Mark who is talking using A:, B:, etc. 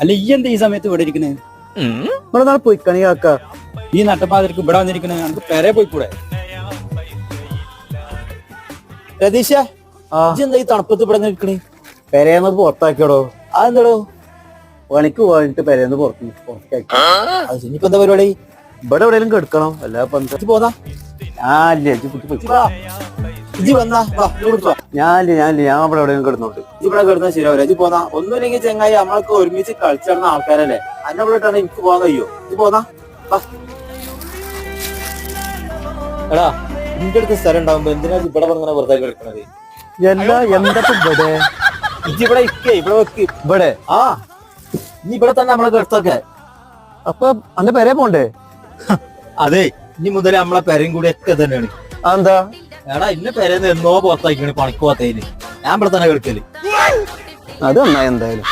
A: അല്ല ഈ എന്താ ഈ സമയത്ത് ഇവിടെ ഇരിക്കണേ?
B: ഇവിടെ നാളെ പോയിക്കണി കാക്ക.
A: ഈ നട്ടപ്പാതിരിക്ക് ഇവിടെ വന്നിരിക്കണേ, നമുക്ക് പെരെ പോയിക്കൂടെ?
C: രതീഷ, എന്താ ഈ തണുപ്പത്ത് ഇവിടെ നിൽക്കണേ?
B: പെരേന്ന് പുറത്താക്കിയോടോ.
C: അതെന്താടോ?
B: പണിക്ക് പോയിട്ട് പെരേന്ന് പുറത്താക്കി.
C: അത് ഇനിയിപ്പോ എന്താ പരിപാടി?
B: ഇവിടെ എവിടെയെങ്കിലും കെടുക്കണം. അല്ല
C: പോന്നാ ഇജി വന്നാ
B: ഞാൻ ഇവിടെ എവിടെയെങ്കിലും കിടന്നോണ്ട്.
C: ഇവിടെ കിടന്നാ ശരിയാവില്ല. ഇജി പോന്നാ. ഒന്നുമില്ലെങ്കിൽ ചെങ്ങായി നമ്മളൊക്കെ ഒരുമിച്ച് കളിച്ചിടുന്ന ആൾക്കാരല്ലേ. അന്നെ ഇവിടെ ഇട്ടാണ് എനിക്ക് പോകാൻ കഴിയോ? ഇജി പോന്നാ. എടാ, നിന്റെ അടുത്ത് സ്ഥലം ഉണ്ടാവുമ്പോ എന്തിനാ ഇവിടെ ഇങ്ങനെ വെറുതെ കിടക്കണത്?
B: എന്താ ഇവിടെ
C: ഇജി ഇവിടെ ഇരിക്കേ, ഇവിടെ വെക്ക്.
B: ഇവിടെ
C: ഇനി ഇവിടെ തന്നെ നമ്മളെ കിടത്തൊക്കെ.
B: അപ്പൊ അന്റെ പെരേ പോണ്ടേ?
C: അതെ, ഇനി മുതൽ നമ്മളെ പെരയും കൂടി ഒക്കെ തന്നെയാണ്.
B: അതെന്താ?
C: എടാ, ഇന്ന പെരേന്ന് എന്നോ പുറത്താക്കിയാണ് പണിക്ക് പോകാത്തതിന്. ഞാൻ ഇവിടെ തന്നെ കിടക്കല്.
B: അത് നന്നായി എന്തായാലും.